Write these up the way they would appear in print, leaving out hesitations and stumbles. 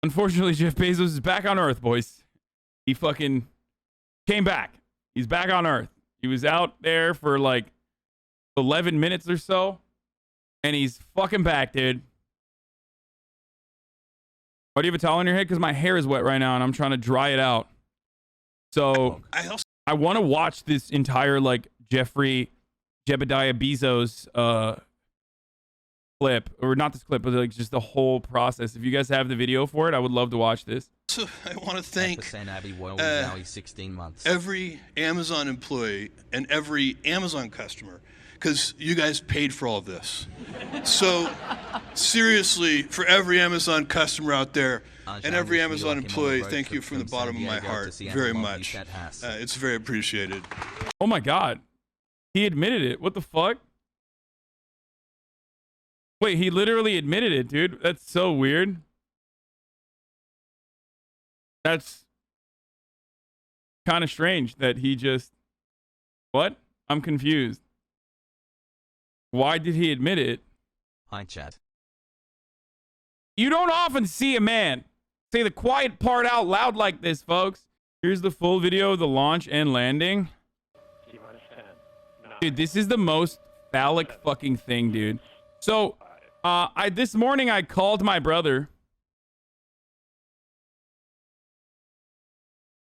Unfortunately, Jeff Bezos is back on Earth, boys. He fucking came back. He's back on Earth. He was out there for like 11 minutes or so, and he's fucking back, dude. Why do you have a towel on your head? Because my hair is wet right now, and I'm trying to dry it out. So I want to watch this entire like Jebediah Bezos clip, or not this clip, but like just the whole process. If you guys have the video for it, I would love to watch this. So I want to thank Hasanabi, now he's 16 months. every Amazon employee and every Amazon customer, because you guys paid for all of this. So seriously, for every Amazon customer out there and every Amazon employee, thank you from the bottom of my heart very much. It's very appreciated. Oh my God. He admitted it. What the fuck? Wait, he literally admitted it, dude. That's so weird. That's kind of strange that he just... What? I'm confused. Why did he admit it? Hi, chat. You don't often see a man say the quiet part out loud like this, folks. Here's the full video of the launch and landing. Dude, this is the most phallic fucking thing, dude. So, this morning I called my brother.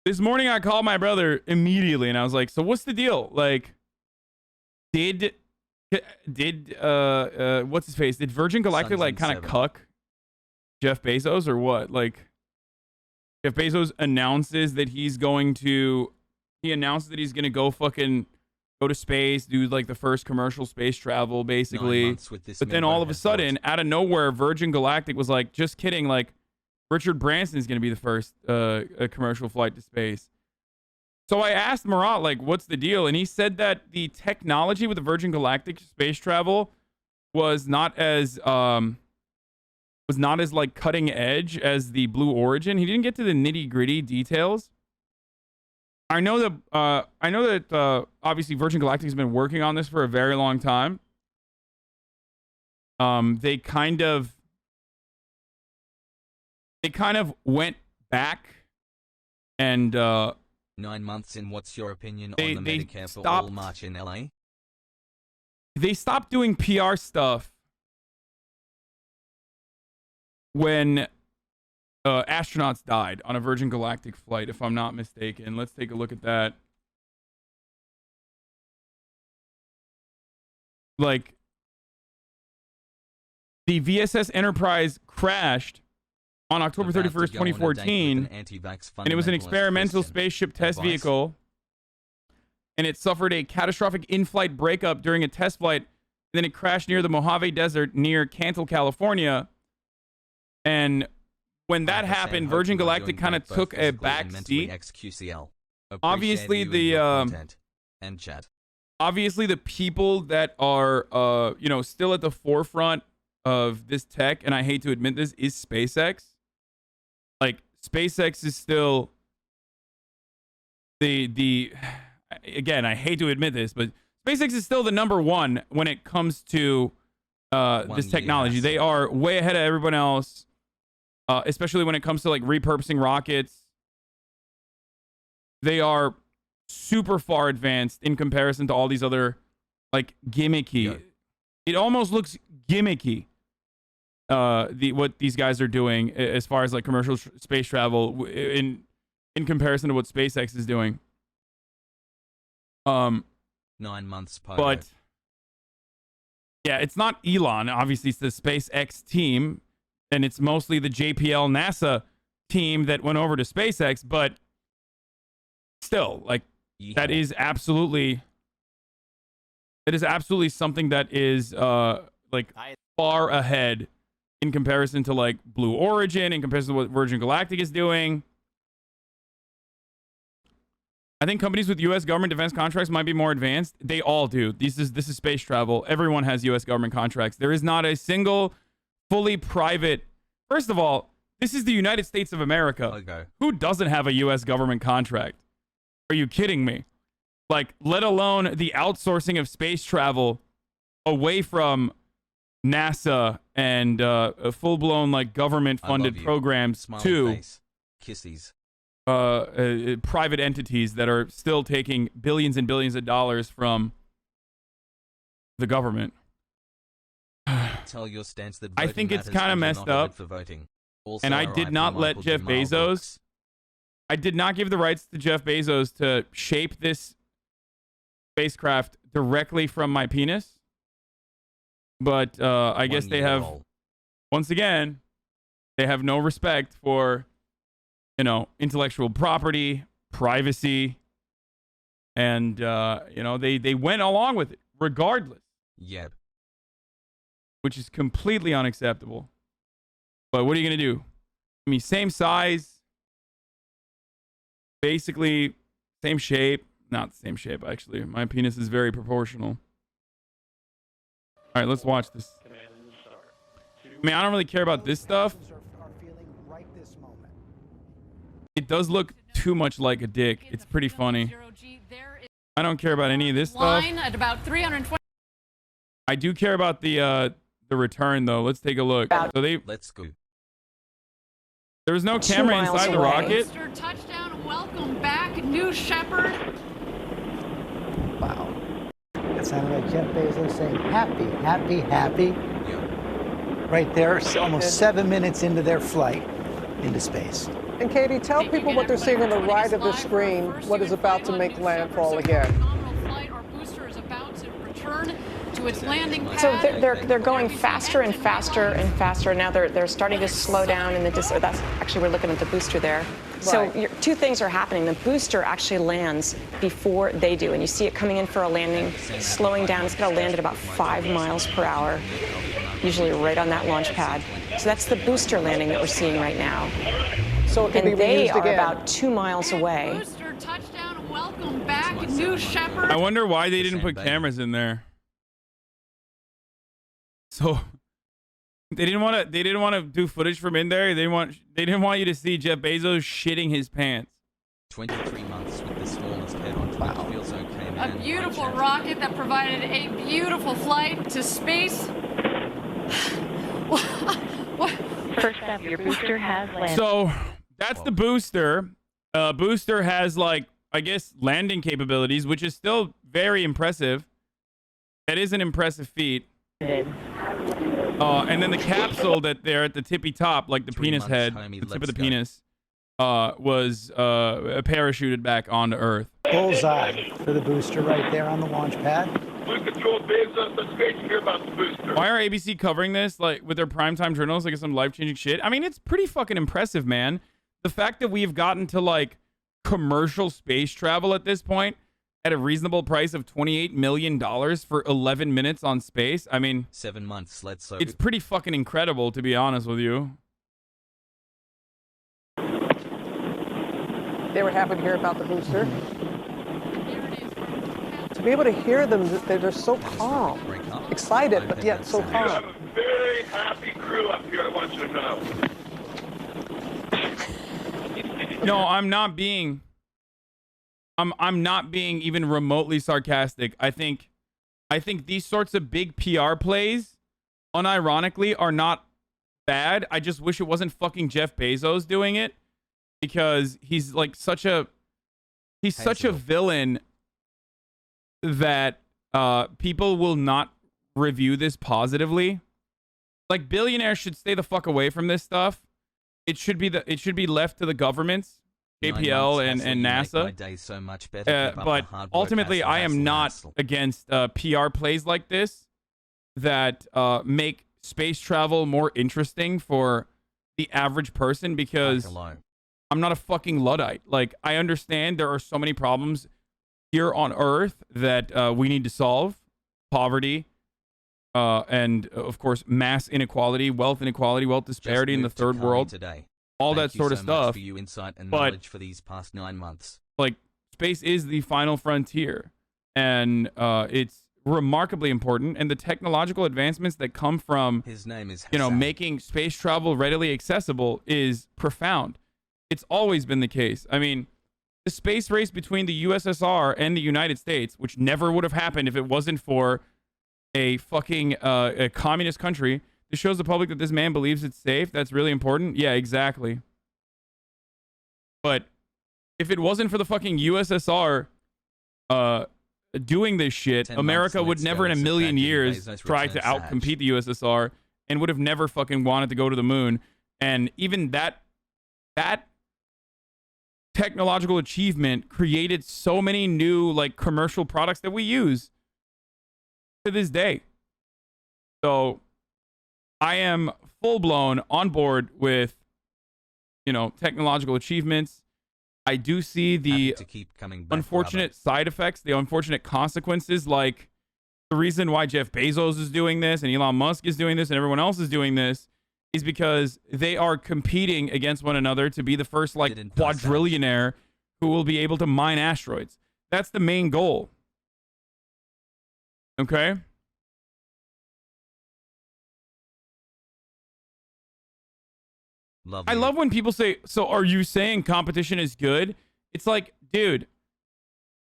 This morning I called my brother immediately, and I was like, so what's the deal? Like, did what's his face? Did Virgin Galactic like kind of cuck Jeff Bezos or what? Like, Jeff Bezos announces that he's going to go fucking go to space, do like the first commercial space travel, basically. But then all of a sudden, out of nowhere, Virgin Galactic was like, just kidding, like Richard Branson is going to be the first commercial flight to space. So I asked Marat, like, what's the deal? And he said that the technology with the Virgin Galactic space travel was not as like cutting edge as the Blue Origin. He didn't get to the nitty gritty details. I know that obviously Virgin Galactic has been working on this for a very long time. They kind of went back and 9 months in. What's your opinion on the Medicare for All march in LA? They stopped doing PR stuff when astronauts died on a Virgin Galactic flight, if I'm not mistaken. Let's take a look at that. Like, the VSS Enterprise crashed on October 31st, 2014, and it was an experimental spaceship test vehicle, and it suffered a catastrophic in-flight breakup during a test flight. Then it crashed near the Mojave Desert near Cantil, California, and when that happened, Virgin Galactic kind of took a back seat. Obviously, obviously the people that are, still at the forefront of this tech, and I hate to admit this, is SpaceX. Like, SpaceX is still again, I hate to admit this, but SpaceX is still the #1 when it comes to this technology. They are way ahead of everyone else. Especially when it comes to like repurposing rockets. They are super far advanced in comparison to all these other like gimmicky. Yeah. It almost looks gimmicky. What these guys are doing as far as like commercial space travel in comparison to what SpaceX is doing. 9 months post. But yeah, it's not Elon. Obviously, it's the SpaceX team. And it's mostly the JPL NASA team that went over to SpaceX, but still, like, that is absolutely something that is like far ahead in comparison to like Blue Origin, in comparison to what Virgin Galactic is doing. I think companies with U.S. government defense contracts might be more advanced. They all do. This is space travel. Everyone has U.S. government contracts. There is not a single fully private. First of all, this is the United States of America. Okay. Who doesn't have a U.S. government contract? Are you kidding me? Like, let alone the outsourcing of space travel away from NASA and full-blown like government-funded programs to Kissies. Private entities that are still taking billions and billions of dollars from the government. Tell your stance that I think it's kind of messed up. And I did not let Jeff Bezos. I did not give the rights to Jeff Bezos to shape this spacecraft directly from my penis. But I guess they have, once again, they have no respect for, you know, intellectual property, privacy, and, you know, they went along with it regardless. Yep. Which is completely unacceptable. But what are you going to do? I mean, same size, basically same shape. Not the same shape, actually. My penis is very proportional. All right, let's watch this. I mean, I don't really care about this stuff. It does look too much like a dick. It's pretty funny. I don't care about any of this stuff. At about 320. I do care about the return, though. Let's take a look. So Let's go. There was no camera inside the rocket. Touchdown, welcome back, New Shepard. Wow. It sounded like Jeff Bezos saying happy, happy, happy. Yeah. Right there, almost 7 minutes into their flight into space. And Katie, tell people what they're seeing on the right of the screen, what is about to make landfall again. Our booster is about to return to its landing pad. So they're going faster and faster and faster. Now they're starting to slow down in the that's actually, we're looking at the booster there. So two things are happening. The booster actually lands before they do, and you see it coming in for a landing, slowing down. It's going to land at about 5 miles per hour, usually right on that launch pad. So that's the booster landing that we're seeing right now. So it can be and they reused are again. About 2 miles away. Booster touchdown, welcome back, New Shepard. I wonder why they didn't put cameras in there. So they didn't want to do footage from in there. They didn't want you to see Jeff Bezos shitting his pants. 23 months with the smallest head on Twitch feels okay, man. A beautiful rocket that provided a beautiful flight to space. First up, your booster has landed. So that's the booster. Booster has, like, I guess, landing capabilities, which is still very impressive. That is an impressive feet. And then the capsule that they're at the tippy top, like the penis head, the tip of the penis, was parachuted back onto Earth. Bullseye for the booster right there on the launch pad. That's great to hear about the booster. Why are ABC covering this, like, with their primetime journals, like some life-changing shit? I mean, it's pretty fucking impressive, man. The fact that we've gotten to, like, commercial space travel at this point at a reasonable price of $28 million for 11 minutes on space. I mean, 7 months, let's say. It's pretty fucking incredible, to be honest with you. They were happy to hear about the booster. To be able to hear them, they're so calm, excited, but yet so calm. You have a very happy crew up here, I want you to know. No, I'm not being even remotely sarcastic. I think these sorts of big PR plays, unironically, are not bad. I just wish it wasn't fucking Jeff Bezos doing it, because he's like such a villain that people will not review this positively. Like, billionaires should stay the fuck away from this stuff. It should be left to the governments, JPL and NASA. So much better, but ultimately, I am not against PR plays like this that make space travel more interesting for the average person, because I'm not a fucking Luddite. Like, I understand there are so many problems here on Earth that we need to solve. Poverty, and of course, mass inequality, wealth disparity in the third world. Today. All that sort of stuff. For you insight and knowledge for these past 9 months. Like, space is the final frontier, and it's remarkably important. And the technological advancements that come from, his name is Hasan. Making space travel readily accessible is profound. It's always been the case. I mean, the space race between the USSR and the United States, which never would have happened if it wasn't for a fucking a communist country. This shows the public that this man believes it's safe. That's really important. Yeah, exactly. But if it wasn't for the fucking USSR doing this shit, America would never in a million years try to outcompete the USSR and would have never fucking wanted to go to the moon. And even that technological achievement created so many new like commercial products that we use to this day. So I am full blown on board with, you know, technological achievements. I do see the unfortunate side effects, the unfortunate consequences, like the reason why Jeff Bezos is doing this and Elon Musk is doing this and everyone else is doing this is because they are competing against one another to be the first like quadrillionaire who will be able to mine asteroids. That's the main goal. Okay? I love when people say, so are you saying competition is good? It's like, dude,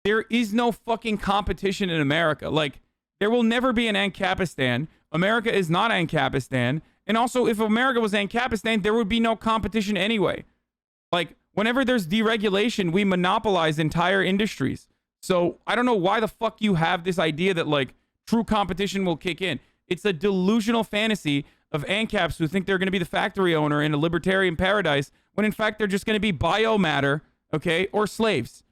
there is no fucking competition in America. Like, there will never be an Ancapistan. America is not Ancapistan. And also, if America was Ancapistan, there would be no competition anyway. Like, whenever there's deregulation, we monopolize entire industries. So I don't know why the fuck you have this idea that, like, true competition will kick in. It's a delusional fantasy of ANCAPs who think they're going to be the factory owner in a libertarian paradise, when in fact they're just going to be biomatter, okay, or slaves.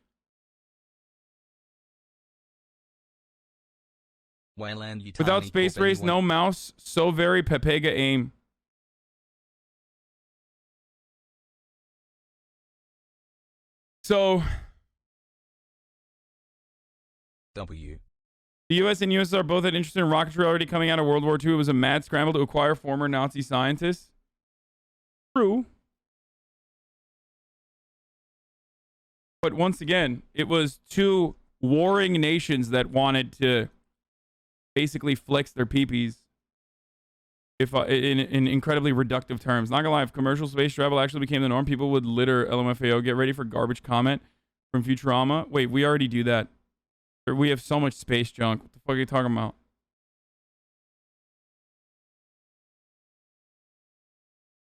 Without space race, no mouse, so very Pepega aim. So, the U.S. and USSR both had interest in rocketry already coming out of World War II. It was a mad scramble to acquire former Nazi scientists. True. But once again, it was two warring nations that wanted to basically flex their peepees, if in incredibly reductive terms. Not gonna lie, if commercial space travel actually became the norm, people would litter LMFAO. Get ready for garbage comment from Futurama. Wait, we already do that. We have so much space junk. What the fuck are you talking about?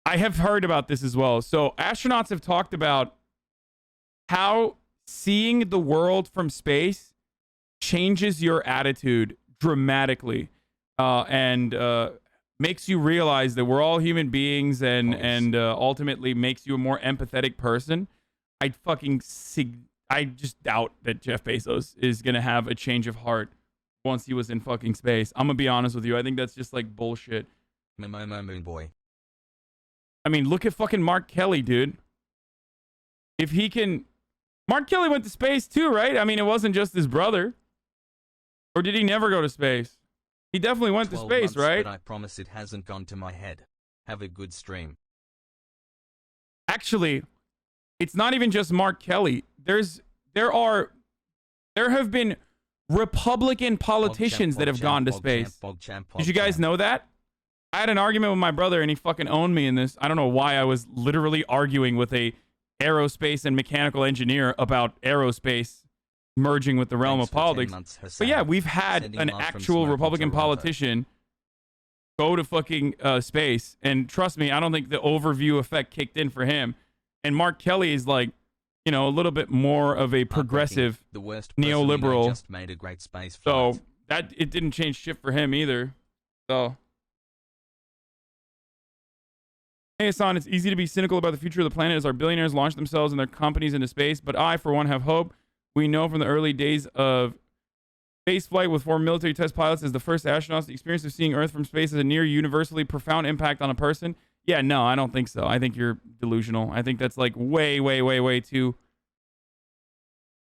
I have heard about this as well. So astronauts have talked about how seeing the world from space changes your attitude dramatically, and makes you realize that we're all human beings, and ultimately makes you a more empathetic person. I just doubt that Jeff Bezos is going to have a change of heart once he was in fucking space. I'm going to be honest with you. I think that's just like bullshit. Moon boy. I mean, look at fucking Mark Kelly, dude. If he can... Mark Kelly went to space too, right? I mean, it wasn't just his brother. Or did he never go to space? He definitely went to space, right? But I promise it hasn't gone to my head. Have a good stream. Actually, it's not even just Mark Kelly. There have been Republican politicians that have gone to space. Did you guys know that? I had an argument with my brother and he fucking owned me in this. I don't know why. I was literally arguing with a aerospace and mechanical engineer about aerospace merging with the realm of politics. But yeah, we've had an actual Republican politician go to fucking space. And trust me, I don't think the overview effect kicked in for him. And Mark Kelly is like, you know, a little bit more of a progressive neoliberal. Just made a great space flight. So that it didn't change shit for him either. So, hey Hasan, it's easy to be cynical about the future of the planet as our billionaires launch themselves and their companies into space. But I, for one, have hope. We know from the early days of space flight with former military test pilots as the first astronauts, the experience of seeing Earth from space has a near universally profound impact on a person. Yeah, no, I don't think so. I think you're delusional. I think that's like way, way, way, way too.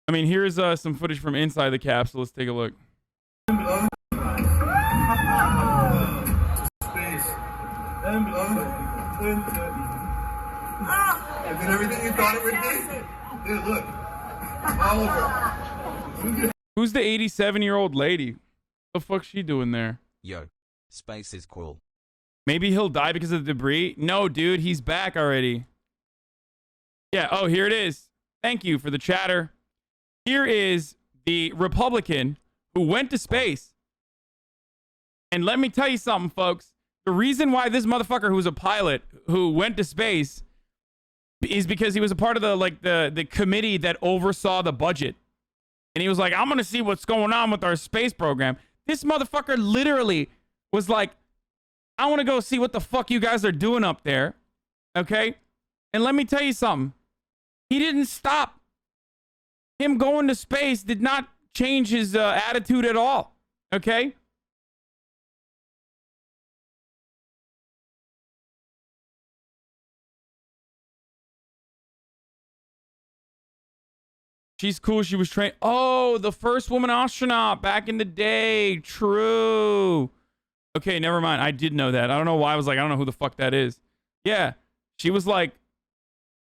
I mean, here's some footage from inside the capsule. Let's take a look. Is it everything you thought it would be? Dude, look. Oliver. Who's the 87-year-old lady? What the fuck's she doing there? Yo, space is cool. Maybe he'll die because of the debris? No, dude, he's back already. Yeah, oh, here it is. Thank you for the chatter. Here is the Republican who went to space And let me tell you something, folks. The reason why this motherfucker who's a pilot who went to space is because he was a part of the committee that oversaw the budget. And he was like, I'm going to see what's going on with our space program. This motherfucker literally was like, I want to go see what the fuck you guys are doing up there. Okay? And let me tell you something. He didn't stop. Him going to space did not change his attitude at all. Okay? She's cool. She was trained. Oh, the first woman astronaut back in the day. True. Okay, never mind. I did know that. I don't know why I was like, I don't know who the fuck that is. Yeah. She was like,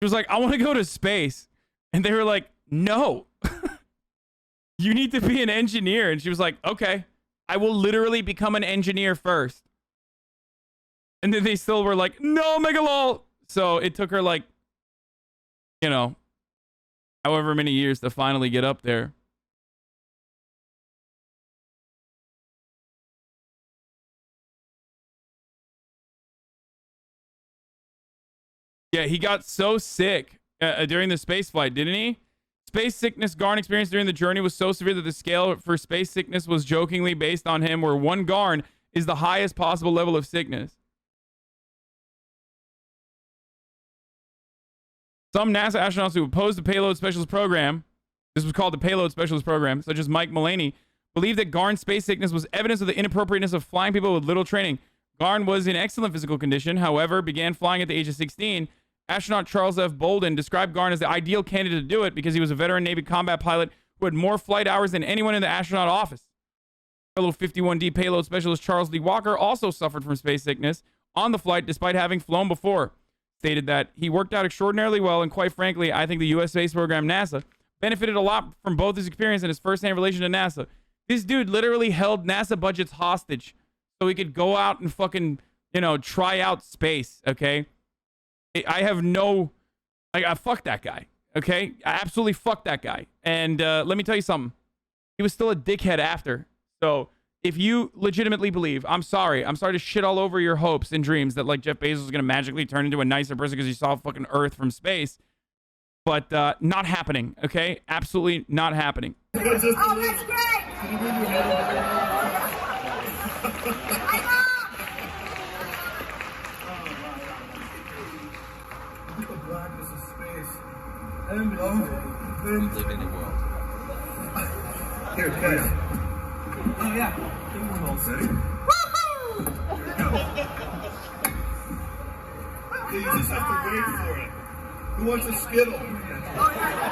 I want to go to space. And they were like, no. You need to be an engineer. And she was like, okay, I will literally become an engineer first. And then they still were like, no, Megalol. So it took her like, you know, however many years to finally get up there. Yeah, he got so sick during the space flight, didn't he? Space sickness Garn experienced during the journey was so severe that the scale for space sickness was jokingly based on him, where 1 Garn is the highest possible level of sickness. Some NASA astronauts who opposed the payload specialist program, this was called the payload specialist program, such as Mike Mullaney, believed that Garn's space sickness was evidence of the inappropriateness of flying people with little training. Garn was in excellent physical condition, however, began flying at the age of 16. Astronaut Charles F. Bolden described Garn as the ideal candidate to do it because he was a veteran Navy combat pilot who had more flight hours than anyone in the astronaut office. Fellow 51D payload specialist Charles D. Walker also suffered from space sickness on the flight despite having flown before. Stated that he worked out extraordinarily well, and quite frankly, I think the U.S. space program, NASA, benefited a lot from both his experience and his first-hand relation to NASA. This dude literally held NASA budgets hostage so he could go out and fucking, you know, try out space, okay? I have no... I fuck that guy, okay? I absolutely fuck that guy. And let me tell you something. He was still a dickhead after. So if you legitimately believe, I'm sorry to shit all over your hopes and dreams that like Jeff Bezos is going to magically turn into a nicer person because he saw fucking Earth from space. But not happening, okay? Absolutely not happening. Oh, that's great! The blackness of space. And We live in a world. Here, Ken. Oh, yeah. Ready? Woohoo! You just have to wait for it. Who wants a Skittle? Oh, yeah.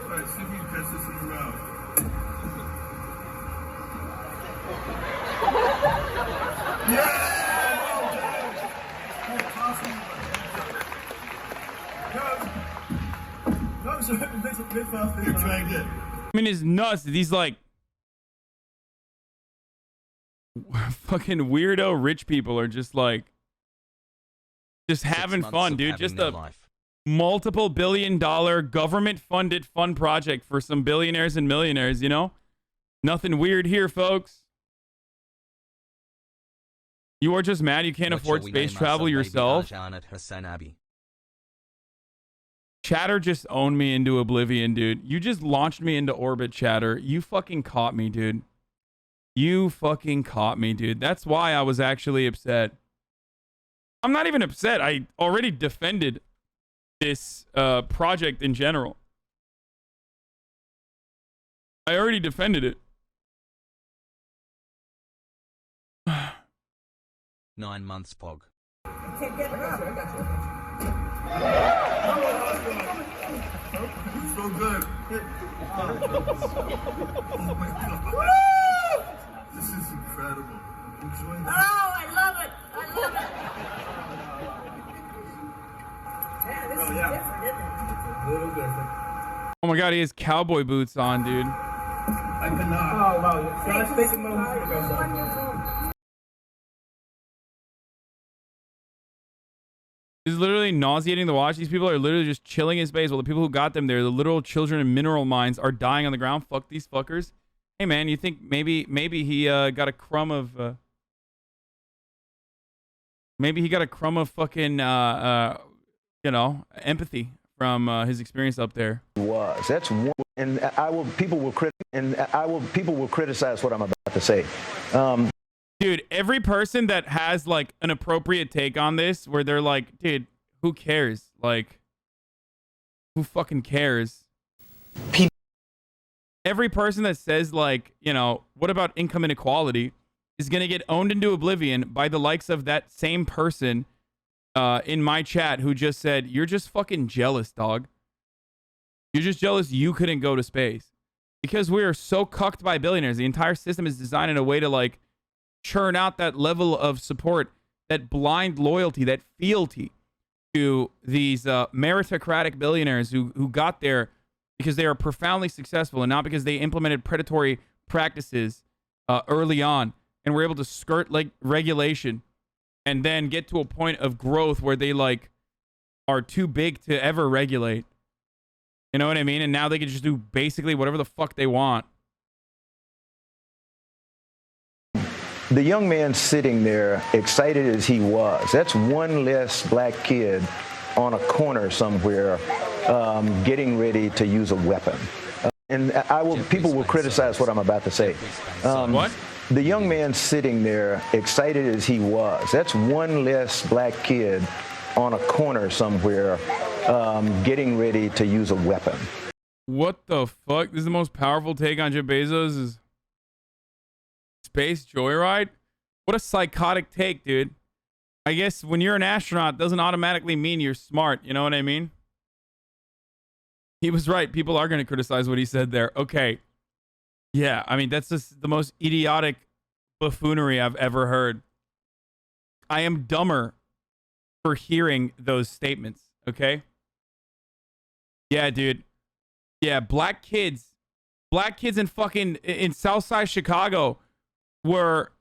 All right, see if you can catch this in your mouth. Yeah! No, sir, it makes a bit faster. You're trying it. I mean, it's nuts. These like fucking weirdo rich people are just like having fun, dude. Just a multiple billion-dollar government-funded fun project for some billionaires and millionaires, you know? Nothing weird here, folks. You are just mad you can't afford space travel yourself. Hasanabi. Chatter just owned me into oblivion, dude. You just launched me into orbit, Chatter. You fucking caught me, dude. You fucking caught me, dude. That's why I was actually upset. I'm not even upset. I already defended this project in general. I already defended it. 9 months, Pog. So good. Oh my God. This is incredible. Enjoy this. Oh, I love it. I love it. Yeah, this is different, isn't it? It's a little different. Oh my God, he has cowboy boots on, dude. I cannot. Oh, wow. So let's take a moment to go. This is literally nauseating to watch. These people are literally just chilling in space while the people who got them there, the literal children in mineral mines, are dying on the ground. Fuck these fuckers. Hey man, you think maybe he got a crumb of maybe he got a crumb of fucking you know, empathy from his experience up there. That's one, and people will criticize what I'm about to say. Dude, every person that has like an appropriate take on this, where they're like, dude, who cares? Like, who fucking cares? Every person that says like, you know, what about income inequality, is gonna get owned into oblivion by the likes of that same person in my chat who just said, you're just fucking jealous, dog. You're just jealous you couldn't go to space. Because we are so cucked by billionaires. The entire system is designed in a way to like churn out that level of support, that blind loyalty, that fealty to these meritocratic billionaires who got there because they are profoundly successful and not because they implemented predatory practices early on and were able to skirt like regulation and then get to a point of growth where they like are too big to ever regulate. You know what I mean? And now they can just do basically whatever the fuck they want. The young man sitting there, excited as he was, that's one less black kid on a corner somewhere getting ready to use a weapon. People will criticize what I'm about to say. What? The young man sitting there, excited as he was, that's one less black kid on a corner somewhere getting ready to use a weapon. What the fuck? This is the most powerful take on Jeff Bezos is space joyride? What a psychotic take, dude. I guess when you're an astronaut, it doesn't automatically mean you're smart. You know what I mean? He was right. People are going to criticize what he said there. Okay. Yeah, I mean, that's just the most idiotic buffoonery I've ever heard. I am dumber for hearing those statements, okay? Yeah, dude. Yeah, black kids in Southside Chicago were,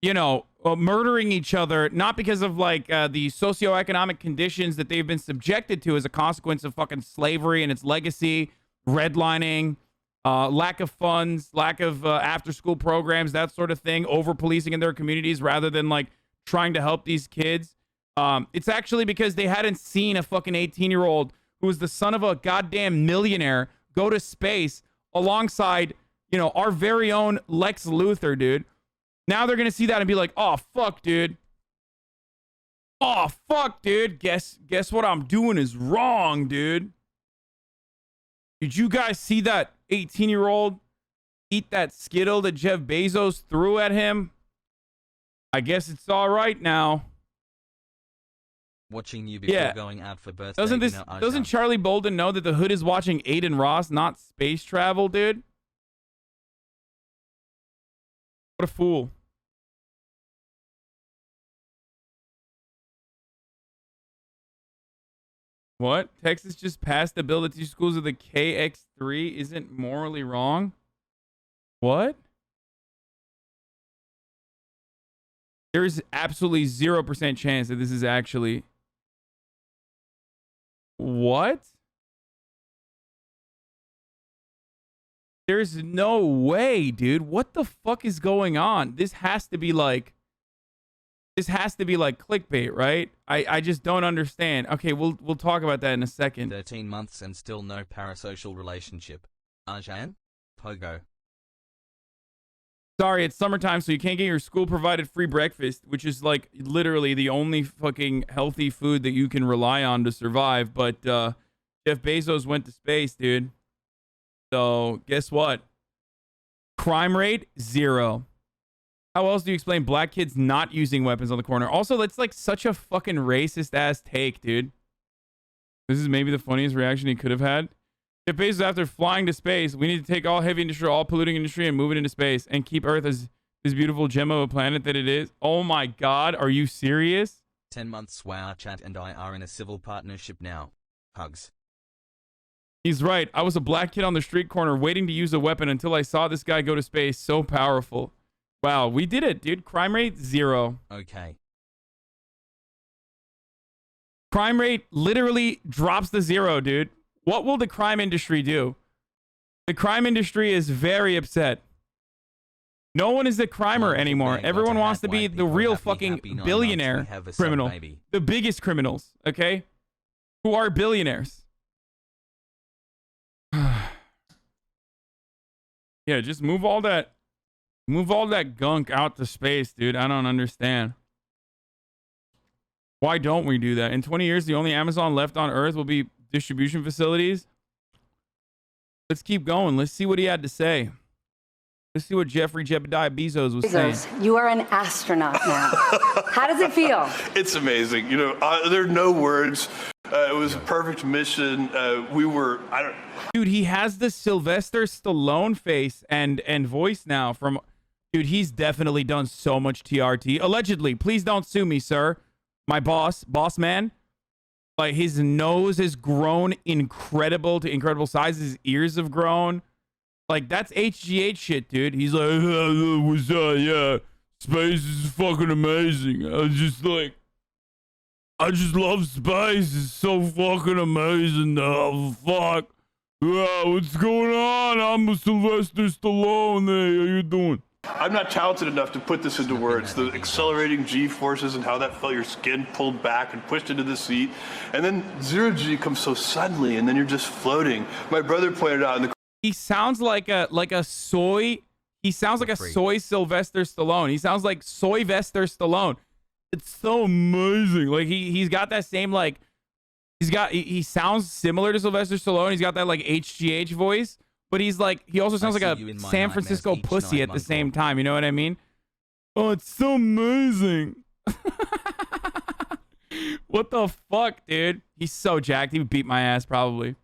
you know, murdering each other, not because of like the socioeconomic conditions that they've been subjected to as a consequence of fucking slavery and its legacy, redlining, lack of funds, lack of after-school programs, that sort of thing, over-policing in their communities rather than like trying to help these kids. It's actually because they hadn't seen a fucking 18-year-old who was the son of a goddamn millionaire go to space alongside, you know, our very own Lex Luthor, dude. Now they're going to see that and be like, oh, fuck, dude. Oh, fuck, dude. Guess what I'm doing is wrong, dude. Did you guys see that 18-year-old eat that Skittle that Jeff Bezos threw at him? I guess it's all right now. Watching you before going out for birthday. Doesn't Charlie Bolden know that the hood is watching Aiden Ross, not space travel, dude? What a fool. What? Texas just passed a bill that teaches schools with the KX3 isn't morally wrong? What? There is absolutely 0% chance that this is actually... What? There's no way, dude. What the fuck is going on? This has to be like clickbait, right? I just don't understand. Okay, we'll talk about that in a second. 13 months and still no parasocial relationship. Arjan? Pogo. Sorry, it's summertime, so you can't get your school-provided free breakfast, which is like literally the only fucking healthy food that you can rely on to survive. But Jeff Bezos went to space, dude. So guess what? Crime rate, 0. How else do you explain black kids not using weapons on the corner? Also, that's like such a fucking racist-ass take, dude. This is maybe the funniest reaction he could have had. Jeff Bezos, after flying to space, we need to take all heavy industry, all polluting industry, and move it into space and keep Earth as this beautiful gem of a planet that it is. Oh my God, are you serious? 10 months. Wow, chat and I are in a civil partnership now. Hugs. He's right. I was a black kid on the street corner waiting to use a weapon until I saw this guy go to space. So powerful. Wow, we did it, dude. Crime rate, 0. Okay. Crime rate literally drops to 0, dude. What will the crime industry do? The crime industry is very upset. No one is a crimer anymore. Everyone wants to be the real fucking billionaire criminal. The biggest criminals, okay? Who are billionaires. Yeah, just move all that gunk out to space, dude. I don't understand. Why don't we do that? In 20 years, the only Amazon left on Earth will be distribution facilities. Let's keep going. Let's see what he had to say. Let's see what Jeffrey Jebediah Bezos was saying. You are an astronaut now. How does it feel? It's amazing. You know, there are no words. It was a perfect mission. Dude, he has the Sylvester Stallone face and voice now from... Dude, he's definitely done so much TRT. Allegedly. Please don't sue me, sir. My boss man. Like, his nose has grown incredible sizes. His ears have grown. Like, that's HGH shit, dude. He's like, what's up? Yeah, space is fucking amazing. I just love space. It's so fucking amazing. Oh, fuck. Yeah, what's going on? I'm a Sylvester Stallone. Hey, how you doing? I'm not talented enough to put this into words. The accelerating G forces and how that felt your skin pulled back and pushed into the seat. And then 0G comes so suddenly, and then you're just floating. My brother pointed out in the... He sounds like a soy. He sounds like a soy Sylvester Stallone. He sounds like Soy-vester Stallone. It's so amazing. Like he's got that same like he sounds similar to Sylvester Stallone. He's got that like HGH voice, but he also sounds like a San Francisco pussy at the same time. You know what I mean? Oh, it's so amazing. What the fuck, dude? He's so jacked. He would beat my ass probably.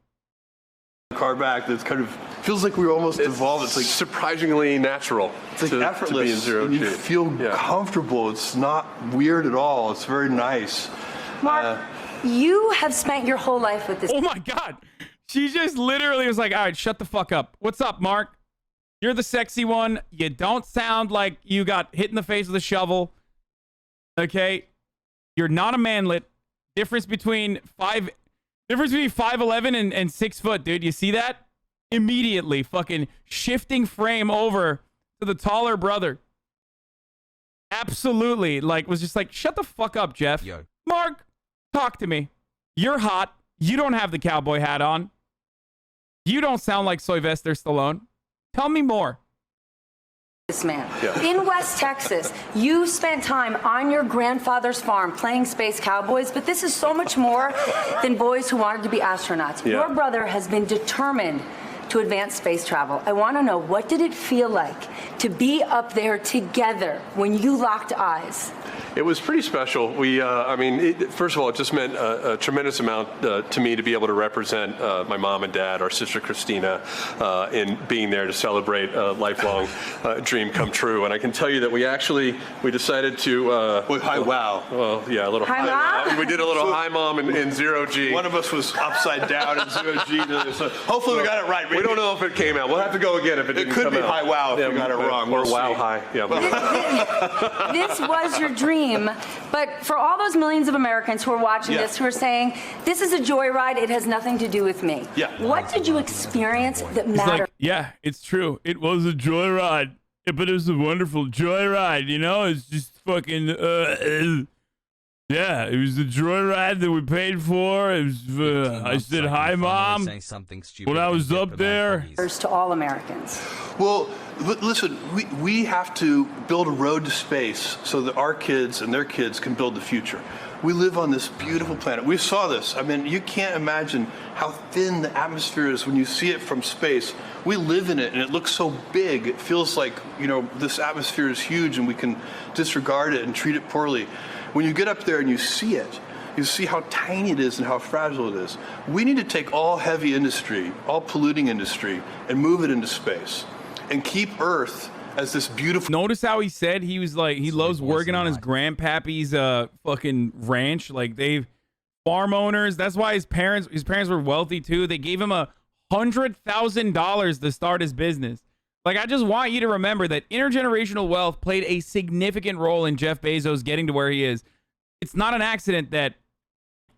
Car back that's kind of feels like we were almost evolved. It's like surprisingly natural. It's like effortless. To be in 0G. You feel comfortable. It's not weird at all. It's very nice. Mark, you have spent your whole life with this. Oh my God. She just literally was like, all right, shut the fuck up. What's up, Mark? You're the sexy one. You don't sound like you got hit in the face with a shovel. Okay? You're not a manlet. Difference between 5'11" and 6 foot, dude. You see that? Immediately fucking shifting frame over to the taller brother. Absolutely. Like, was just like, shut the fuck up, Jeff. Yo. Mark, talk to me. You're hot. You don't have the cowboy hat on. You don't sound like Sylvester Stallone. Tell me more. This man. Yeah. In West Texas, you spent time on your grandfather's farm playing space cowboys, but this is so much more than boys who wanted to be astronauts. Yeah. Your brother has been determined to advance space travel. I want to know, what did it feel like to be up there together when you locked eyes? It was pretty special. First of all, it just meant a tremendous amount to me to be able to represent my mom and dad, our sister Christina, in being there to celebrate a lifelong dream come true. And I can tell you that we decided to... hi, wow. Well, yeah, a little hi, mom. We did a little hi, mom, in 0G. One of us was upside down in 0G. So hopefully we got it right. We don't know if it came out. We'll have to go again if it didn't come out. It could be hi, wow, if we got it wrong. Or wow, hi. Yeah. This was your dream. But for all those millions of Americans who are watching this, who are saying, this is a joyride, it has nothing to do with me. Yeah. What did you experience that mattered? Like, yeah, it's true. It was a joyride. But it was a wonderful joyride, you know? It's just fucking, yeah, it was the joyride that we paid for. It was, I said, hi, Mom, when I was up there. To all Americans. Well, listen, we have to build a road to space so that our kids and their kids can build the future. We live on this beautiful planet. We saw this. I mean, you can't imagine how thin the atmosphere is when you see it from space. We live in it, and it looks so big. It feels like, you know, this atmosphere is huge, and we can disregard it and treat it poorly. When you get up there and you see it, you see how tiny it is and how fragile it is. We need to take all heavy industry, all polluting industry, and move it into space and keep Earth as this beautiful... Notice how he said he was like, he loves working on his grandpappy's fucking ranch. Like, they've farm owners. That's why his parents were wealthy too. They gave him $100,000 to start his business. Like, I just want you to remember that intergenerational wealth played a significant role in Jeff Bezos getting to where he is. It's not an accident that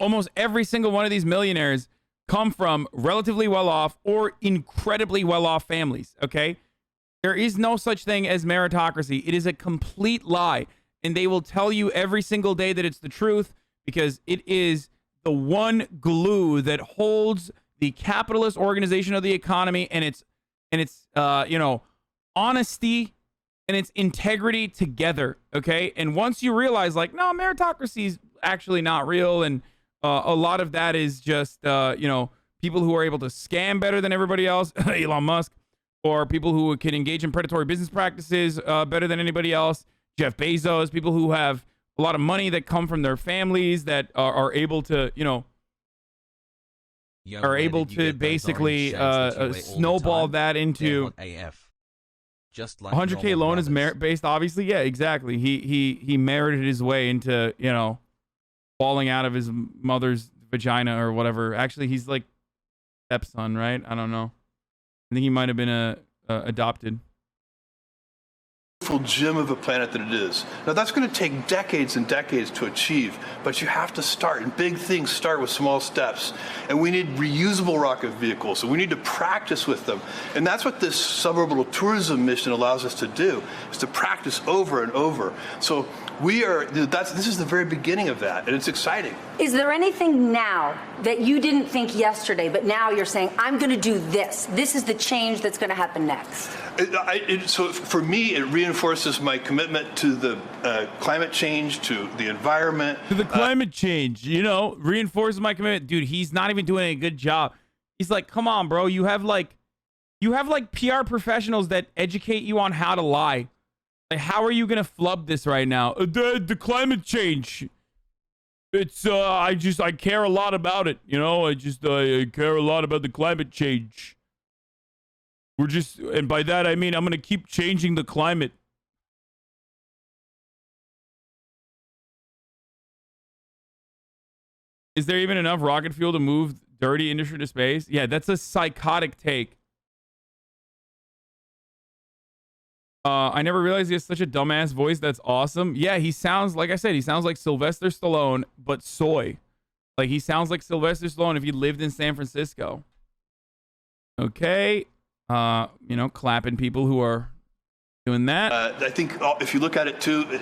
almost every single one of these millionaires come from relatively well-off or incredibly well-off families, okay? There is no such thing as meritocracy. It is a complete lie. And they will tell you every single day that it's the truth because it is the one glue that holds the capitalist organization of the economy and its you know, honesty and its integrity together. Okay. And once you realize, like, no, meritocracy is actually not real. And a lot of that is just, you know, people who are able to scam better than everybody else, Elon Musk, or people who can engage in predatory business practices better than anybody else, Jeff Bezos, people who have a lot of money that come from their families that are able to, you know, are able to basically snowball that into just like 100K loan is merit based, obviously. Yeah, exactly. He merited his way into, you know, falling out of his mother's vagina or whatever. Actually, he's like stepson, right? I don't know. I think he might have been adopted. Gem of a planet that it is. Now that's going to take decades and decades to achieve, but you have to start, and big things start with small steps. And we need reusable rocket vehicles, and we need to practice with them. And that's what this suborbital tourism mission allows us to do, is to practice over and over. So this is the very beginning of that, and it's exciting. Is there anything now that you didn't think yesterday, but now you're saying, I'm going to do this? This is the change that's going to happen next. So for me, it reinforces my commitment to the climate change, to the environment. To the climate change, you know, reinforces my commitment. Dude, he's not even doing a good job. He's like, come on, bro. You have like PR professionals that educate you on how to lie. Like, how are you going to flub this right now? The climate change. It's, I care a lot about it. You know, I care a lot about the climate change. And by that I mean I'm going to keep changing the climate. Is there even enough rocket fuel to move dirty industry to space? Yeah, that's a psychotic take. I never realized he has such a dumbass voice. That's awesome. Yeah, he sounds, like I said, he sounds like Sylvester Stallone, but soy. Like, he sounds like Sylvester Stallone if he lived in San Francisco. Okay. You know, clapping people who are doing that. I think if you look at it too,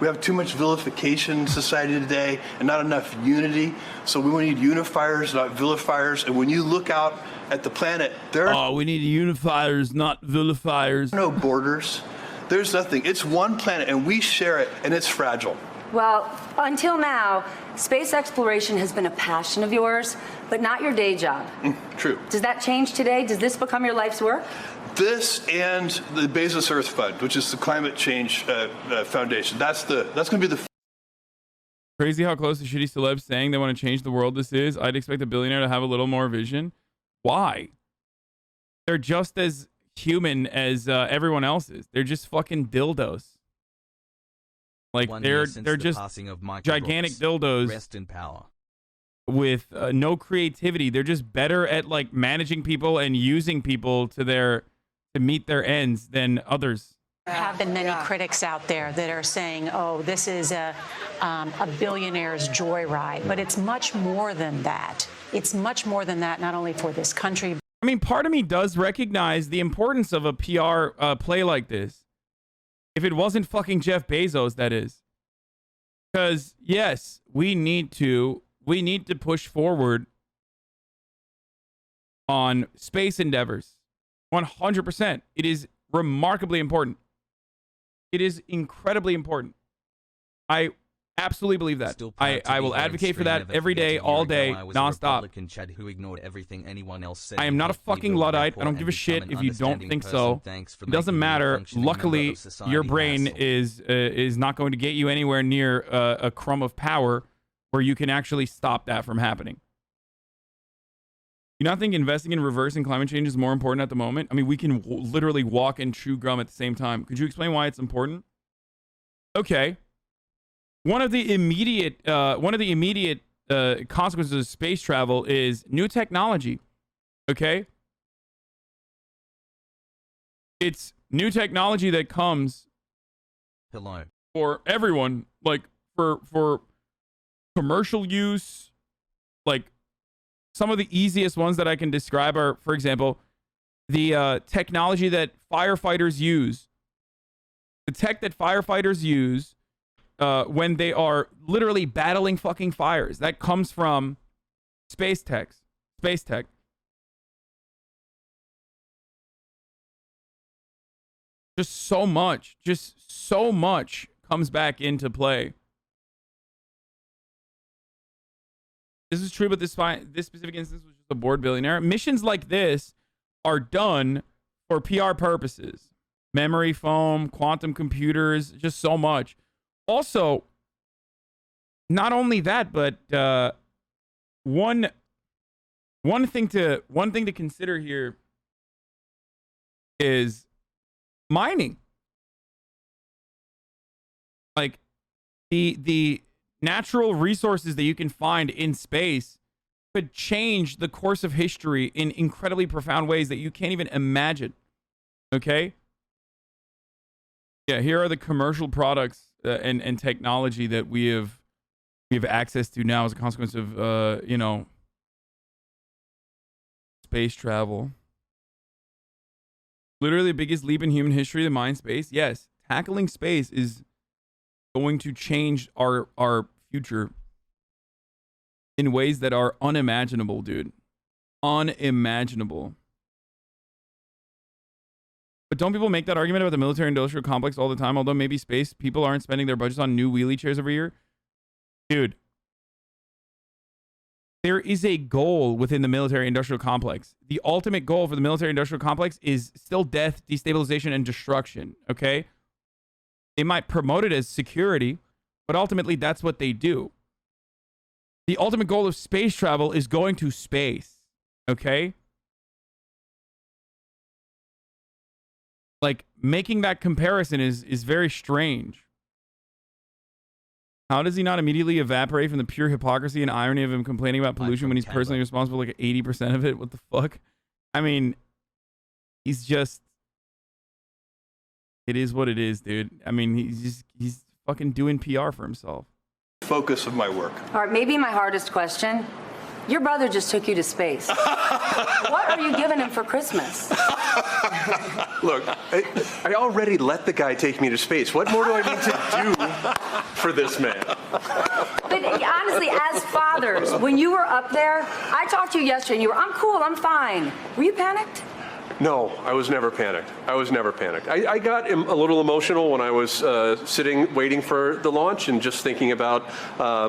we have too much vilification in society today and not enough unity. So we need unifiers, not vilifiers. And when you look out at the planet, we need unifiers, not vilifiers. No borders. There's nothing. It's one planet, and we share it, and it's fragile. Well, until now, space exploration has been a passion of yours, but not your day job. True. Does that change today? Does this become your life's work? This and the Bezos Earth Fund, which is the climate change foundation. That's going to be the. Crazy how close the shitty celebs saying they want to change the world this is. I'd expect a billionaire to have a little more vision. Why? They're just as human as everyone else is. They're just fucking dildos. Like, they're just gigantic dildos. Rest in power. With no creativity. They're just better at like managing people and using people to meet their ends than others. There have been many critics out there that are saying, oh, this is a billionaire's joyride. But it's much more than that. It's much more than that, not only for this country. I mean, part of me does recognize the importance of a PR play like this. If it wasn't fucking Jeff Bezos, that is. Because, yes, we need to push forward on space endeavors. 100%. It is remarkably important. It is incredibly important. I absolutely believe that. I will advocate for that every day, all day, nonstop. I am not a fucking Luddite. I don't give a shit if you don't think so. It doesn't matter. Luckily, your brain is not going to get you anywhere near a crumb of power where you can actually stop that from happening. You not think investing in reversing climate change is more important at the moment? I mean, we can literally walk and chew gum at the same time. Could you explain why it's important? Okay. One of the immediate consequences of space travel is new technology. Okay? It's new technology that comes for everyone, like for commercial use. Like, some of the easiest ones that I can describe are, for example, the technology that firefighters use, the tech that firefighters use when they are literally battling fucking fires, that comes from space tech. Just so much comes back into play. This is true, but this specific instance was just a bored billionaire. Missions like this are done for PR purposes. Memory foam, quantum computers, just so much. Also, not only that, but one thing to consider here is mining. Like the natural resources that you can find in space could change the course of history in incredibly profound ways that you can't even imagine. Okay? Yeah, here are the commercial products and technology that we have access to now as a consequence of space travel. Literally the biggest leap in human history, the mind space. Yes, tackling space is going to change our future in ways that are unimaginable, dude. Unimaginable. But don't people make that argument about the military-industrial complex all the time? Although maybe space people aren't spending their budgets on new wheelie chairs every year. Dude, there is a goal within the military-industrial complex. The ultimate goal for the military-industrial complex is still death, destabilization, and destruction, okay? They might promote it as security, but ultimately that's what they do. The ultimate goal of space travel is going to space, okay? Like, making that comparison is very strange. How does he not immediately evaporate from the pure hypocrisy and irony of him complaining about pollution when he's personally responsible for like 80% of it? What the fuck? I mean, he's just... It is what it is, dude. I mean, he's fucking doing PR for himself. Focus of my work. All right, maybe my hardest question. Your brother just took you to space. What are you giving him for Christmas? Look, I already let the guy take me to space. What more do I need to do for this man? But honestly, as fathers, when you were up there, I talked to you yesterday and you were, I'm cool, I'm fine. Were you panicked? No, I was never panicked. I got a little emotional when I was sitting, waiting for the launch and just thinking about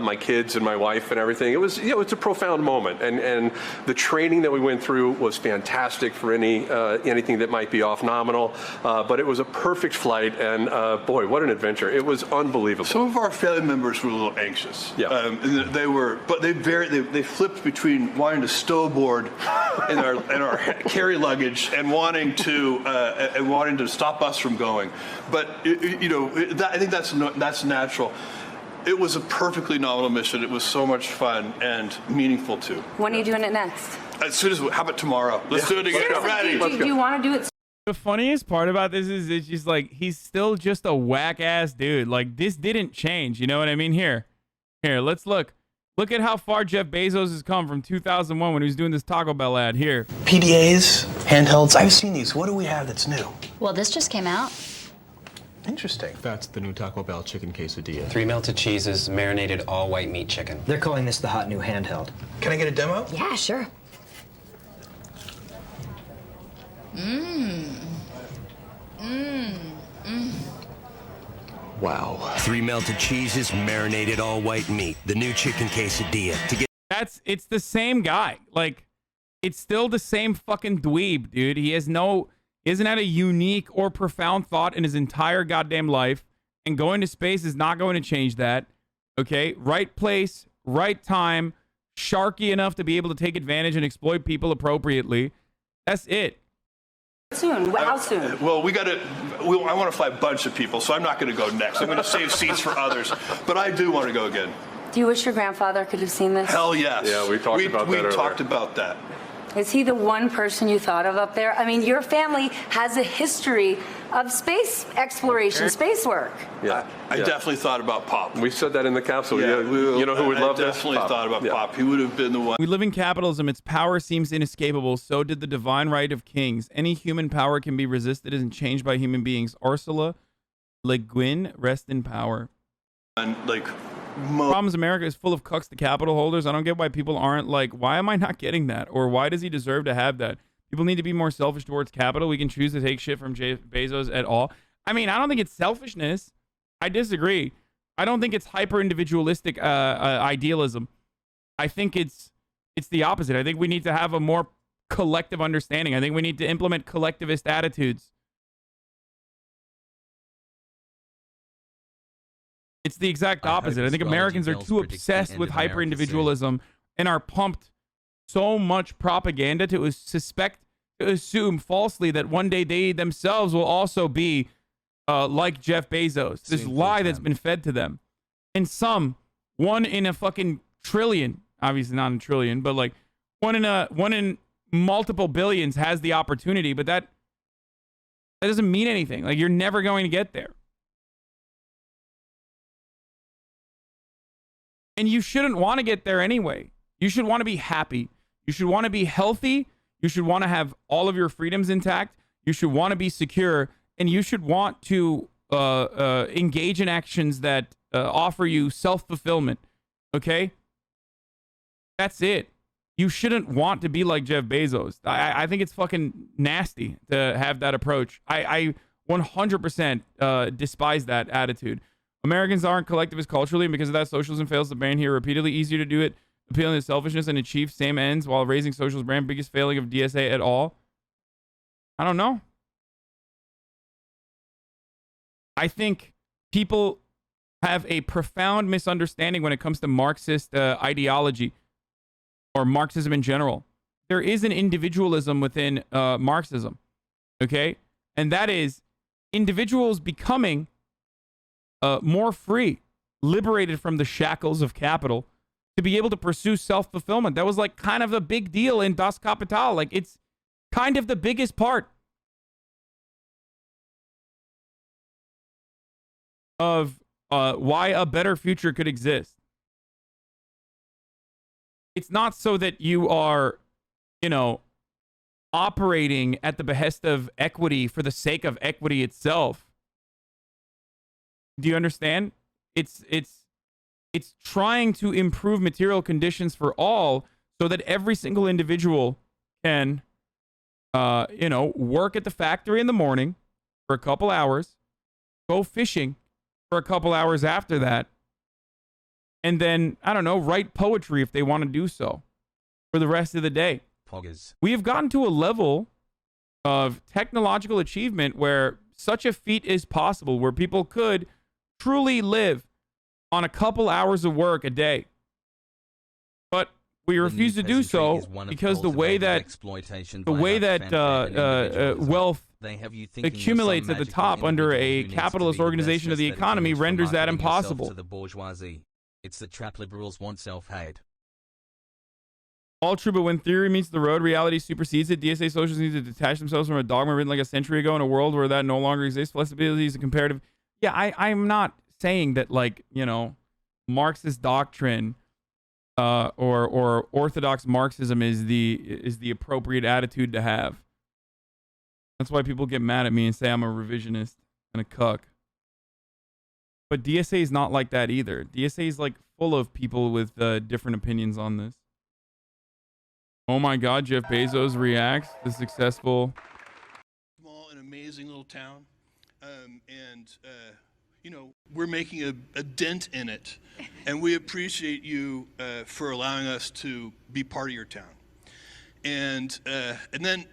my kids and my wife and everything. It was, it's a profound moment. And the training that we went through was fantastic for anything that might be off nominal. But it was a perfect flight. And boy, what an adventure. It was unbelievable. Some of our family members were a little anxious. Yeah. And they flipped between wanting to stowboard in our carry luggage and wanting to stop us from going, but I think that's natural. It was a perfectly nominal mission. It was so much fun and meaningful too. When are you doing it next? As soon as how about tomorrow? Let's do it again. Ready? Do you want to do it? The funniest part about this is it's just like he's still just a whack ass dude. Like this didn't change. You know what I mean? Here, let's look. Look at how far Jeff Bezos has come from 2001 when he was doing this Taco Bell ad. Here. PDAs, handhelds, I've seen these. What do we have that's new? Well, this just came out. Interesting. That's the new Taco Bell chicken quesadilla. 3 melted cheeses, marinated all-white meat chicken. They're calling this the hot new handheld. Can I get a demo? Yeah, sure. Wow. 3 melted cheeses, marinated all-white meat. The new chicken quesadilla. It's the same guy. Like, it's still the same fucking dweeb, dude. He hasn't had a unique or profound thought in his entire goddamn life. And going to space is not going to change that. Okay? Right place, right time, sharky enough to be able to take advantage and exploit people appropriately. That's it. Soon. How soon? Well, I want to fly a bunch of people, so I'm not going to go next. I'm going to save seats for others. But I do want to go again. Do you wish your grandfather could have seen this? Hell yes. Yeah, we talked about that earlier. We talked about that. Is he the one person you thought of up there? I mean, your family has a history of space exploration, space work. Yeah, I definitely thought about Pop. We said that in the capsule. Yeah, you know who would love I this? definitely Pop. thought about Pop. He would have been the one. We live in capitalism. Its power seems inescapable. So did the divine right of kings. Any human power can be resisted and changed by human beings. Ursula Le Guin, rest in power. And like, problems. America is full of cucks to capital holders. I don't get why people aren't like, why am I not getting that? Or why does he deserve to have that? People need to be more selfish towards capital. We can choose to take shit from Jeff Bezos at all. I mean, I don't think it's selfishness. I disagree. I don't think it's hyper individualistic idealism. I think it's the opposite. I think we need to have a more collective understanding. I think we need to implement collectivist attitudes. It's the exact opposite. I think Americans are too obsessed with hyper individualism and are pumped so much propaganda to assume falsely that one day they themselves will also be like Jeff Bezos. This lie that's been fed to them. And some, one in a fucking trillion, obviously not a trillion, but like one in multiple billions has the opportunity, but that doesn't mean anything. Like, you're never going to get there. And you shouldn't want to get there anyway. You should want to be happy. You should want to be healthy. You should want to have all of your freedoms intact. You should want to be secure. And you should want to engage in actions that offer you self-fulfillment. Okay? That's it. You shouldn't want to be like Jeff Bezos. I think it's fucking nasty to have that approach. I 100% despise that attitude. Americans aren't collectivist culturally, and because of that, socialism fails to ban here repeatedly. Easier to do it, appealing to selfishness and achieve same ends while raising socialist brand. Biggest failing of DSA at all. I don't know. I think people have a profound misunderstanding when it comes to Marxist ideology or Marxism in general. There is an individualism within Marxism, okay? And that is individuals becoming more free, liberated from the shackles of capital to be able to pursue self-fulfillment. That was like kind of the big deal in Das Kapital. Like, it's kind of the biggest part of why a better future could exist. It's not so that you are, operating at the behest of equity for the sake of equity itself. Do you understand? It's trying to improve material conditions for all so that every single individual can, work at the factory in the morning for a couple hours, go fishing for a couple hours after that, and then, I don't know, write poetry if they want to do so for the rest of the day. Poggers. We have gotten to a level of technological achievement where such a feat is possible, where people could truly live on a couple hours of work a day. But we refuse to do so because the way that wealth accumulates at the top under a capitalist organization of the economy renders that impossible. It's the trap liberals want self-hate. All true, but when theory meets the road, reality supersedes it. DSA socialists need to detach themselves from a dogma written like a century ago in a world where that no longer exists. Flexibility is a comparative. Yeah, I'm not saying that, like, Marxist doctrine or orthodox Marxism is the appropriate attitude to have. That's why people get mad at me and say I'm a revisionist and a cuck. But DSA is not like that either. DSA is like full of people with different opinions on this. Oh my God, Jeff Bezos reacts to successful. Small and amazing little town, we're making a dent in it, and we appreciate you for allowing us to be part of your town. And then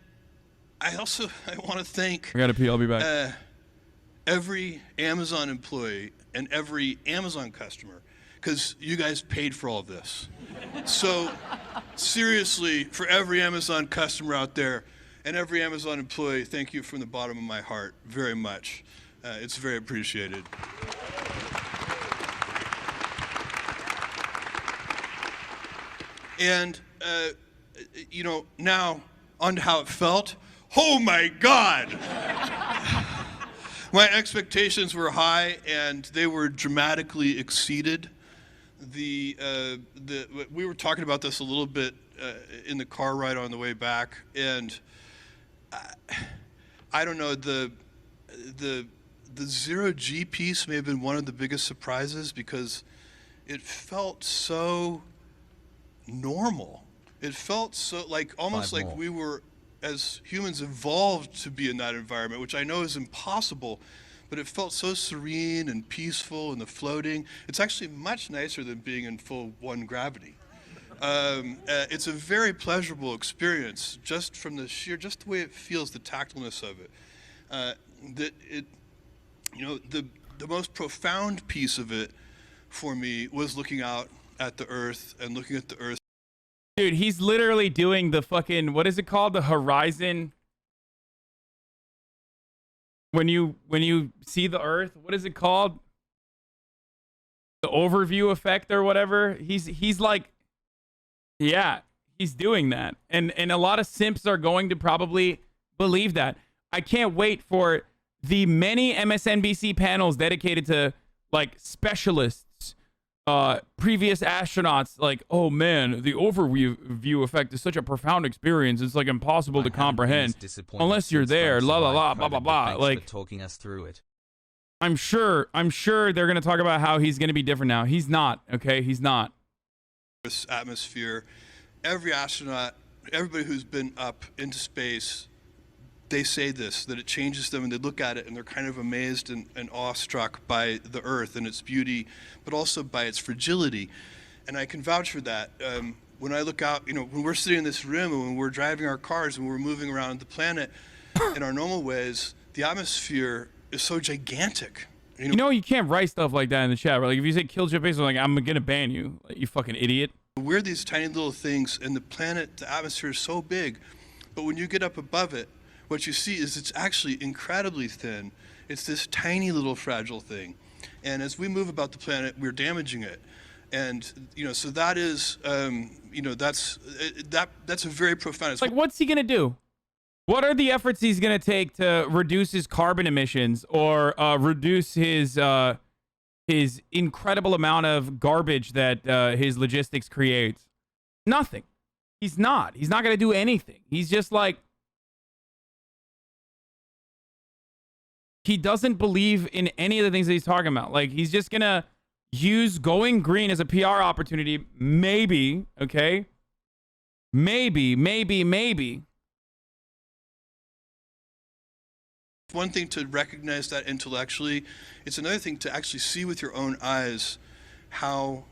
I want to thank. I gotta pee. I'll be back. Every Amazon employee and every Amazon customer, because you guys paid for all of this. So seriously, for every Amazon customer out there and every Amazon employee, thank you from the bottom of my heart very much. It's very appreciated. And you know, now on to how it felt. Oh my God! My expectations were high, and they were dramatically exceeded. We were talking about this a little bit in the car ride on the way back, and I don't know, the zero G piece may have been one of the biggest surprises because it felt so normal. It felt so like almost like we were, as humans, evolved to be in that environment, which I know is impossible, but it felt so serene and peaceful, and the floating. It's actually much nicer than being in full one gravity. It's a very pleasurable experience, just from the way it feels, the tactileness of it. The most profound piece of it for me was looking out at the Earth and looking at the Earth. Dude, he's literally doing the fucking, what is it called? The horizon. When you see the Earth, what is it called? The overview effect or whatever. He's like, yeah, he's doing that. And a lot of simps are going to probably believe that. I can't wait for the many MSNBC panels dedicated to like specialists, previous astronauts, like, oh man, the overview effect is such a profound experience. It's like impossible to comprehend unless you're there. La la la, blah blah blah. Like talking us through it. I'm sure they're gonna talk about how he's gonna be different now. He's not. Okay, he's not. This atmosphere, every astronaut, everybody who's been up into space, they say this, that it changes them, and they look at it and they're kind of amazed and awestruck by the Earth and its beauty, but also by its fragility. And I can vouch for that. When I look out, you know, when we're sitting in this room and when we're driving our cars and we're moving around the planet in our normal ways, the atmosphere is so gigantic. You know, you can't write stuff like that in the chat, right? Like if you say kill Jeff Bezos, like I'm gonna ban you, like, you fucking idiot. We're these tiny little things, and the planet, the atmosphere is so big, but when you get up above it, what you see is it's actually incredibly thin. It's this tiny little fragile thing. And as we move about the planet, we're damaging it. And, you know, so that is, you know, that's a very profound. Like, what's he going to do? What are the efforts he's going to take to reduce his carbon emissions or reduce his incredible amount of garbage that his logistics creates? Nothing. He's not. He's not going to do anything. He's just like, he doesn't believe in any of the things that he's talking about. Like, he's just gonna use going green as a PR opportunity. Maybe, okay? Maybe. One thing to recognize that intellectually, it's another thing to actually see with your own eyes how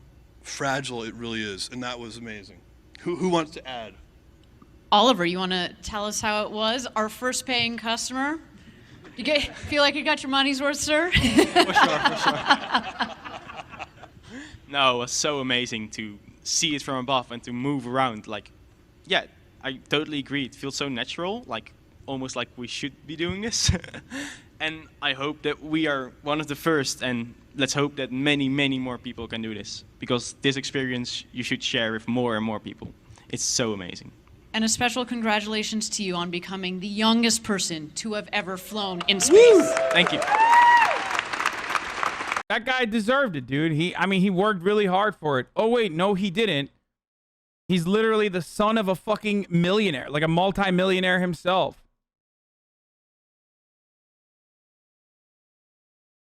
fragile it really is, and that was amazing. Who wants to add? Oliver, you want to tell us how it was? Our first paying customer? You feel like you got your money's worth, sir? For sure. No, it was so amazing to see it from above and to move around. Like, yeah, I totally agree. It feels so natural, like almost like we should be doing this. And I hope that we are one of the first, and let's hope that many, many more people can do this, because this experience you should share with more and more people. It's so amazing. And a special congratulations to you on becoming the youngest person to have ever flown in space. Woo! Thank you. That guy deserved it, dude. He worked really hard for it. Oh, wait, no, he didn't. He's literally the son of a fucking millionaire, like a multi-millionaire himself.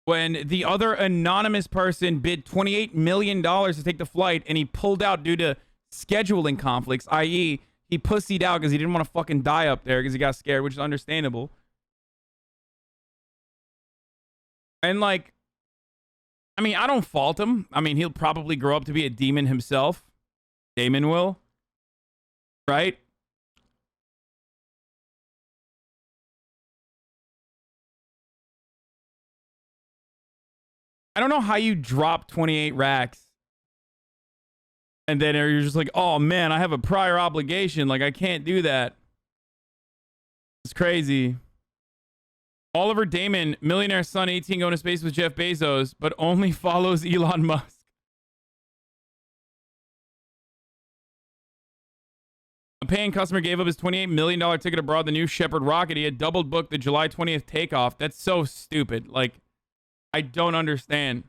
When the other anonymous person bid $28 million to take the flight and he pulled out due to scheduling conflicts, i.e., he pussied out because he didn't want to fucking die up there because he got scared, which is understandable. And like, I mean, I don't fault him. I mean, he'll probably grow up to be a demon himself. Damon will. Right? I don't know how you drop 28 racks. And then you're just like, oh man, I have a prior obligation. Like, I can't do that. It's crazy. Oliver Damon, millionaire son, 18, going to space with Jeff Bezos, but only follows Elon Musk. paying customer gave up his $28 million ticket aboard the New Shepard rocket. He had doubled booked the July 20th takeoff. That's so stupid. Like, I don't understand.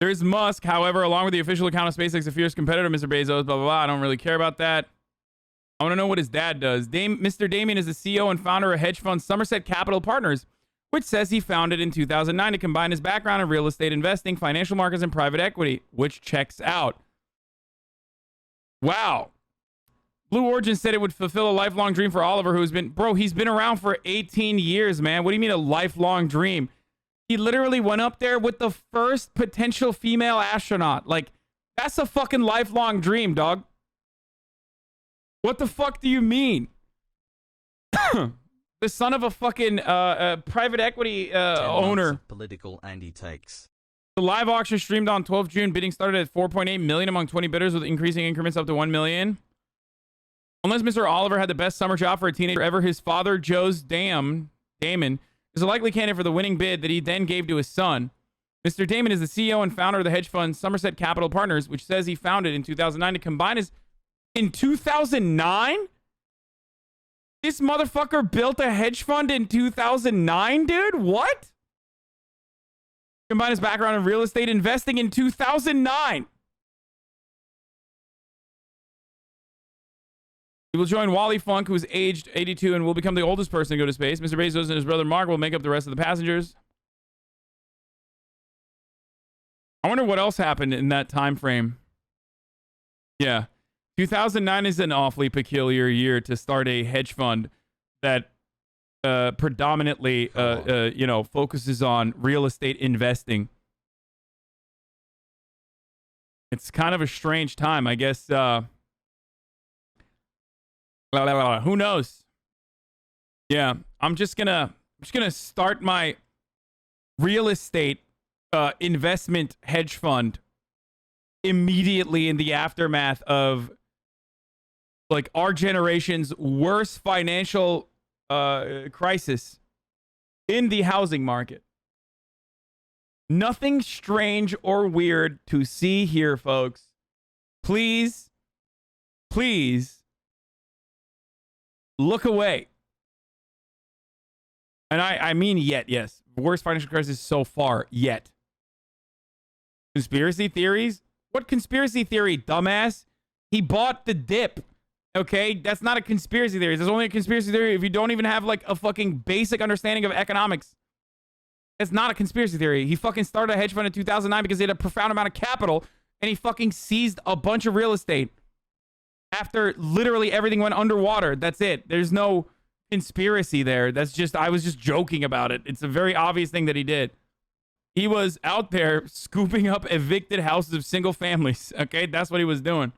There's Musk, however, along with the official account of SpaceX, a fierce competitor, Mr. Bezos, blah, blah, blah. I don't really care about that. I want to know what his dad does. Mr. Damien is the CEO and founder of hedge fund Somerset Capital Partners, which says he founded in 2009 to combine his background in real estate investing, financial markets, and private equity, which checks out. Wow. Blue Origin said it would fulfill a lifelong dream for Oliver, who's been... Bro, he's been around for 18 years, man. What do you mean a lifelong dream? He literally went up there with the first potential female astronaut. Like, that's a fucking lifelong dream, dog. What the fuck do you mean? The son of a fucking private equity owner. Political Andy takes. The live auction streamed on 12 June. Bidding started at 4.8 million among 20 bidders, with increasing increments up to 1 million. Unless Mr. Oliver had the best summer job for a teenager ever, his father, Damon, is a likely candidate for the winning bid that he then gave to his son. Mr. Damon is the CEO and founder of the hedge fund Somerset Capital Partners, which says he founded in 2009 to combine his... In 2009? This motherfucker built a hedge fund in 2009, dude? What? Combine his background in real estate investing in 2009. He will join Wally Funk, who is aged 82 and will become the oldest person to go to space. Mr. Bezos and his brother Mark will make up the rest of the passengers. I wonder what else happened in that time frame. Yeah. 2009 is an awfully peculiar year to start a hedge fund that predominantly, focuses on real estate investing. It's kind of a strange time, I guess. Who knows? Yeah, I'm just gonna start my real estate investment hedge fund immediately in the aftermath of like our generation's worst financial crisis in the housing market. Nothing strange or weird to see here, folks. Please look away. And I mean yet, yes. Worst financial crisis so far, yet. Conspiracy theories? What conspiracy theory, dumbass? He bought the dip. Okay? That's not a conspiracy theory. There's only a conspiracy theory if you don't even have like a fucking basic understanding of economics. It's not a conspiracy theory. He fucking started a hedge fund in 2009 because he had a profound amount of capital and he fucking seized a bunch of real estate after literally everything went underwater. That's it. There's no conspiracy there. That's just, I was just joking about it. It's a very obvious thing that he did. He was out there scooping up evicted houses of single families. Okay? That's what he was doing.